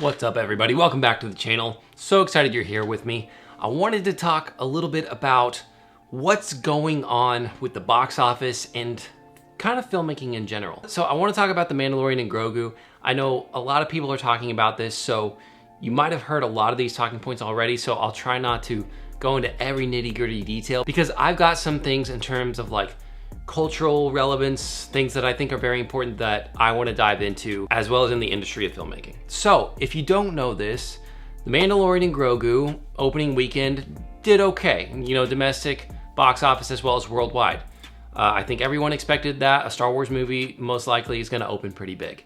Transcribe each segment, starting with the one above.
What's up, everybody? Welcome back to the channel. So excited you're here with me. I wanted to talk a little bit about what's going on with the box office and kind of filmmaking in general. So I want to talk about the Mandalorian and Grogu. I know a lot of people are talking about this, so you might have heard a lot of these talking points already, so I'll try not to go into every nitty-gritty detail because I've got some things in terms of like cultural relevance, things that I think are very important that I want to dive into, as well as in the industry of filmmaking. So if you don't know this, the Mandalorian and Grogu opening weekend did okay, you know, domestic box office as well as worldwide. I think everyone expected that a Star Wars movie most likely is going to open pretty big.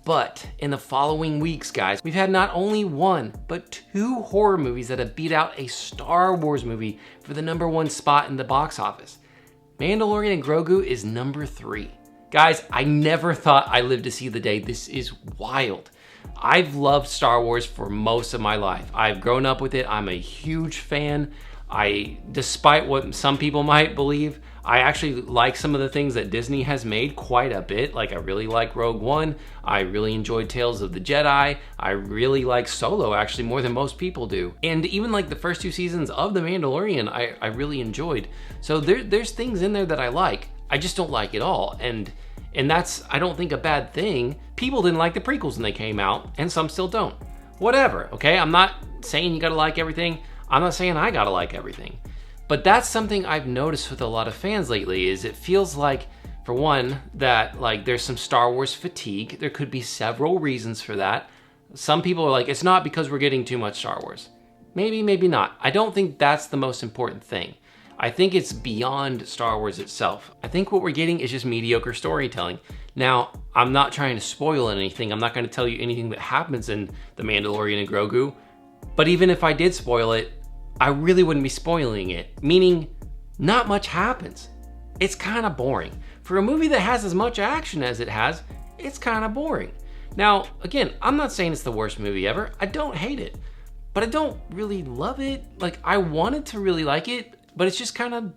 But in the following weeks, guys, we've had not only one, but two horror movies that have beat out a Star Wars movie for the #1 spot in the box office. Mandalorian and Grogu is number 3. Guys, I never thought I lived to see the day. This is wild. I've loved Star Wars for most of my life. I've grown up with it. I'm a huge fan. Despite what some people might believe, I actually like some of the things that Disney has made quite a bit. Like I really like Rogue One. I really enjoyed Tales of the Jedi. I really like Solo actually more than most people do. And even like the first 2 seasons of The Mandalorian, I really enjoyed. So there's things in there that I like. I just don't like it all. And that's, I don't think, a bad thing. People didn't like the prequels when they came out, and some still don't. Whatever, okay? I'm not saying you gotta like everything. I'm not saying I gotta like everything. But that's something I've noticed with a lot of fans lately, is it feels like, for one, that like there's some Star Wars fatigue. There could be several reasons for that. Some people are like, it's not because we're getting too much Star Wars. Maybe, maybe not. I don't think that's the most important thing. I think it's beyond Star Wars itself. I think what we're getting is just mediocre storytelling. Now, I'm not trying to spoil anything. I'm not going to tell you anything that happens in The Mandalorian and Grogu. But even if I did spoil it, I really wouldn't be spoiling it, meaning not much happens. It's kind of boring. For a movie that has as much action as it has, it's kind of boring. Now, again, I'm not saying it's the worst movie ever. I don't hate it, but I don't really love it. Like, I wanted to really like it, but it's just kind of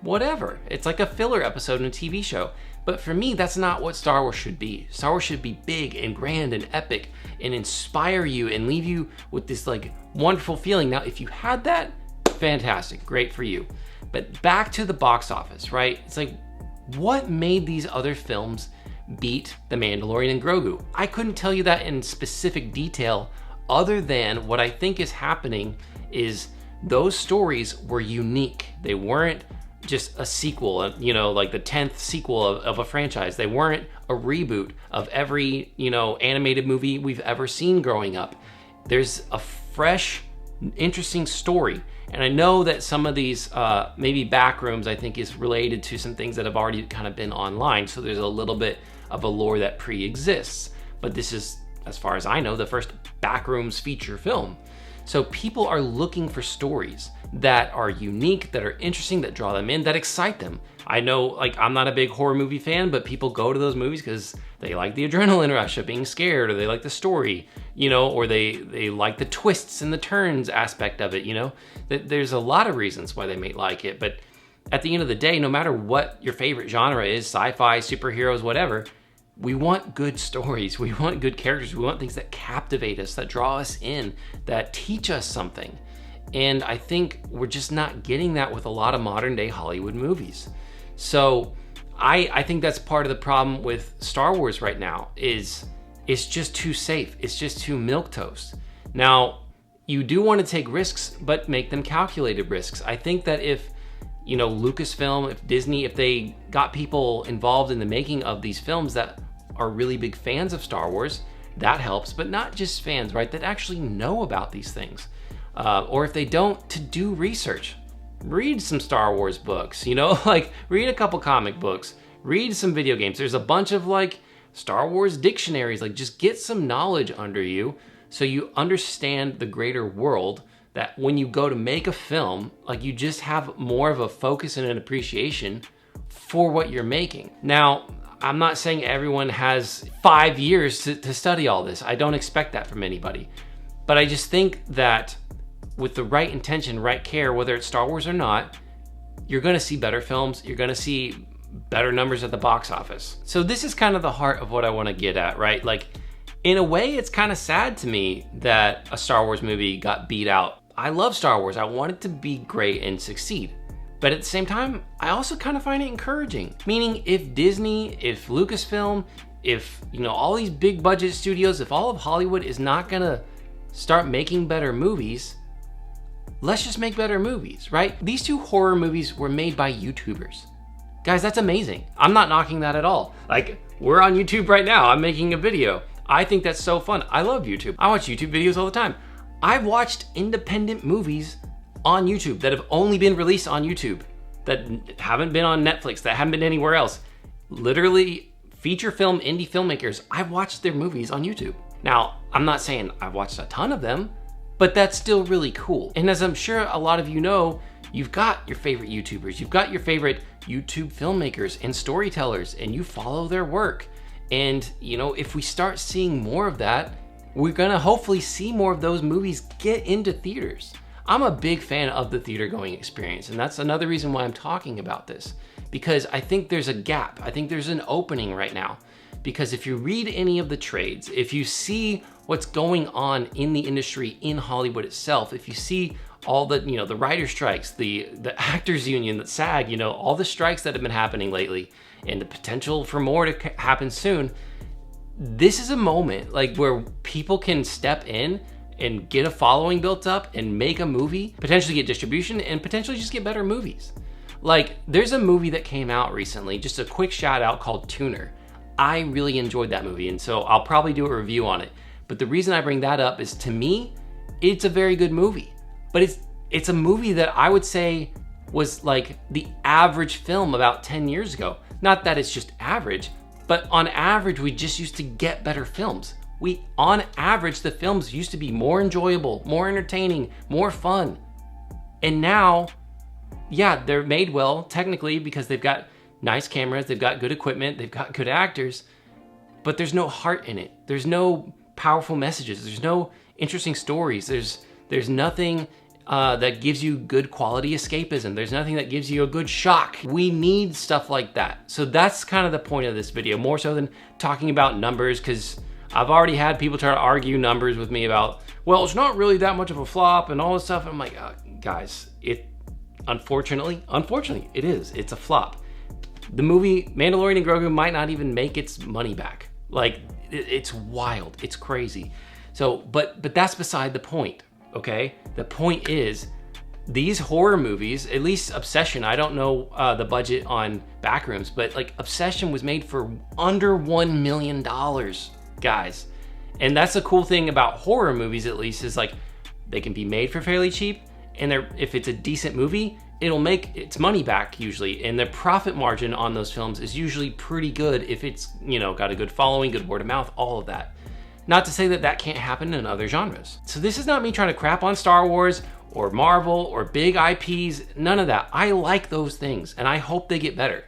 whatever. It's like a filler episode in a TV show. But for me, that's not what Star Wars should be. Star Wars should be big and grand and epic and inspire you and leave you with this like wonderful feeling. Now, if you had that, fantastic, great for you. But back to the box office, right? It's like, what made these other films beat The Mandalorian and Grogu? I couldn't tell you that in specific detail, other than what I think is happening is those stories were unique. They weren't just a sequel, you know, like the 10th sequel of a franchise. They weren't a reboot of every, you know, animated movie we've ever seen growing up. There's a fresh, interesting story. And I know that some of these maybe backrooms, I think, is related to some things that have already kind of been online. So there's a little bit of a lore that pre-exists. But this is, as far as I know, the first backrooms feature film. So people are looking for stories that are unique, that are interesting, that draw them in, that excite them. I know, like, I'm not a big horror movie fan, but people go to those movies because they like the adrenaline rush of being scared, or they like the story, you know, or they like the twists and the turns aspect of it, you know. There's a lot of reasons why they may like it, but at the end of the day, no matter what your favorite genre is, sci-fi, superheroes, whatever, we want good stories, we want good characters, we want things that captivate us, that draw us in, that teach us something. And I think we're just not getting that with a lot of modern day Hollywood movies. So I think that's part of the problem with Star Wars right now, is it's just too safe. It's just too milquetoast. Now, you do want to take risks, but make them calculated risks. I think that if, you know, Lucasfilm, if Disney, if they got people involved in the making of these films that are really big fans of Star Wars, that helps, but not just fans, right? That actually know about these things. Or if they don't, to do research. Read some Star Wars books, you know, like read a couple comic books, read some video games. There's a bunch of like Star Wars dictionaries, like just get some knowledge under you so you understand the greater world, that when you go to make a film, like you just have more of a focus and an appreciation for what you're making. Now, I'm not saying everyone has 5 years to study all this. I don't expect that from anybody. But I just think that with the right intention, right care, whether it's Star Wars or not, you're gonna see better films, you're gonna see better numbers at the box office. So this is kind of the heart of what I wanna get at, right? Like, In a way, it's kind of sad to me that a Star Wars movie got beat out. I love Star Wars. I want it to be great and succeed. But at the same time, I also kind of find it encouraging. Meaning if Disney, if Lucasfilm, if, you know, all these big budget studios, if all of Hollywood is not gonna start making better movies, let's just make better movies, right? These two horror movies were made by YouTubers. Guys, that's amazing. I'm not knocking that at all. Like, we're on YouTube right now. I'm making a video. I think that's so fun. I love YouTube. I watch YouTube videos all the time. I've watched independent movies on YouTube that have only been released on YouTube, that haven't been on Netflix, that haven't been anywhere else. Literally, feature film indie filmmakers, I've watched their movies on YouTube. Now, I'm not saying I've watched a ton of them, but that's still really cool. And as I'm sure a lot of you know, you've got your favorite YouTubers, you've got your favorite YouTube filmmakers and storytellers, and you follow their work. And, you know, if we start seeing more of that, we're gonna hopefully see more of those movies get into theaters. I'm a big fan of the theater going experience, and that's another reason why I'm talking about this, because I think there's a gap. I think there's an opening right now, because if you read any of the trades, if you see what's going on in the industry in Hollywood itself, if you see all the, you know, the writer strikes, the actors union, the SAG, you know, all the strikes that have been happening lately, and the potential for more to happen soon, this is a moment like where people can step in and get a following built up and make a movie, potentially get distribution, and potentially just get better movies. Like, there's a movie that came out recently, just a quick shout out, called Tuner. I really enjoyed that movie, and so I'll probably do a review on it. But the reason I bring that up is, to me, it's a very good movie. But it's a movie that I would say was like the average film about 10 years ago. Not that it's just average, but on average, we just used to get better films. On average, the films used to be more enjoyable, more entertaining, more fun. And now, yeah, they're made well, technically, because they've got nice cameras, they've got good equipment, they've got good actors, but there's no heart in it. There's no powerful messages. There's no interesting stories. There's nothing that gives you good quality escapism. There's nothing that gives you a good shock. We need stuff like that. So that's kind of the point of this video, more so than talking about numbers, because I've already had people try to argue numbers with me about, well, it's not really that much of a flop and all this stuff. And I'm like, guys, unfortunately, it is. It's a flop. The movie Mandalorian and Grogu might not even make its money back. Like, it's wild. It's crazy. So, but that's beside the point, okay? The point is, these horror movies, at least Obsession, I don't know the budget on Backrooms, but like Obsession was made for under $1 million, guys. And that's the cool thing about horror movies, at least, is like they can be made for fairly cheap, and if it's a decent movie, it'll make its money back usually, and the profit margin on those films is usually pretty good if it's, you know, got a good following, good word of mouth, all of that. Not to say that that can't happen in other genres. So this is not me trying to crap on Star Wars or Marvel or big IPs, none of that. I like those things and I hope they get better.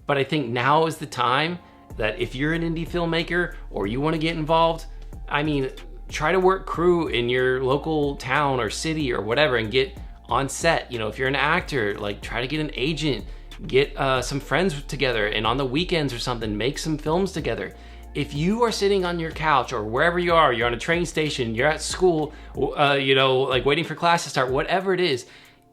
But I think now is the time that if you're an indie filmmaker or you want to get involved, I mean, try to work crew in your local town or city or whatever and get on set. You know, if you're an actor, like try to get an agent, get some friends together, and on the weekends or something, make some films together. If you are sitting on your couch or wherever you are, you're on a train station, you're at school, you know, like waiting for class to start, whatever it is,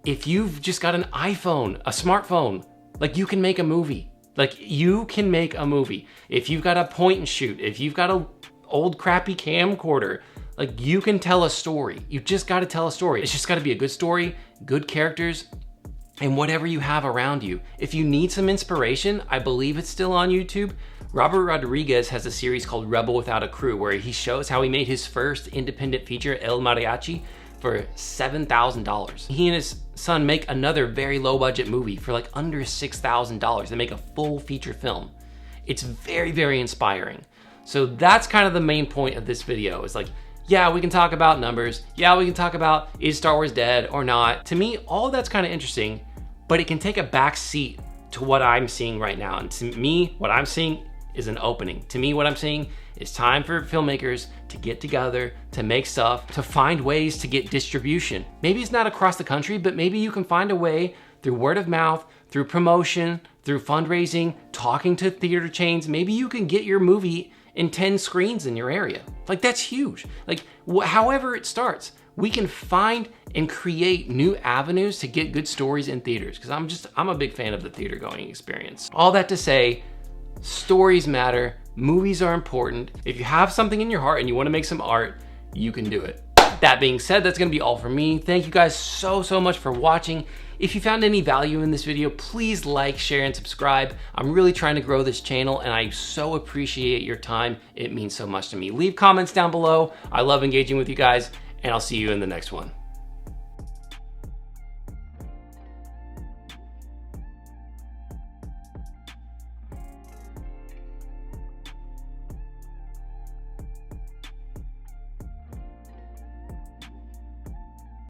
if you've just got an iPhone, a smartphone, like you can make a movie. Like you can make a movie. If you've got a point and shoot, if you've got a old crappy camcorder, like you can tell a story. You've just got to tell a story. It's just got to be a good story, good characters, and whatever you have around you. If you need some inspiration, I believe it's still on YouTube. Robert Rodriguez has a series called Rebel Without a Crew where he shows how he made his first independent feature, El Mariachi, for $7,000. He and his son make another very low budget movie for like under $6,000. They make a full feature film. It's very, very inspiring. So that's kind of the main point of this video. Is like, yeah, we can talk about numbers. Yeah, we can talk about is Star Wars dead or not. To me, all that's kind of interesting, but it can take a back seat to what I'm seeing right now. And to me, what I'm seeing is an opening. To me, what I'm seeing is time for filmmakers to get together, to make stuff, to find ways to get distribution. Maybe it's not across the country, but maybe you can find a way through word of mouth, through promotion, through fundraising, talking to theater chains. Maybe you can get your movie and 10 screens in your area. Like, that's huge. Like, however it starts, we can find and create new avenues to get good stories in theaters, because I'm a big fan of the theater going experience. All that to say, stories matter, movies are important. If you have something in your heart and you want to make some art, you can do it. That being said, that's gonna be all for me. Thank you guys so much for watching. If you found any value in this video, please like, share, and subscribe. I'm really trying to grow this channel, and I so appreciate your time. It means so much to me. Leave comments down below. I love engaging with you guys, and I'll see you in the next one.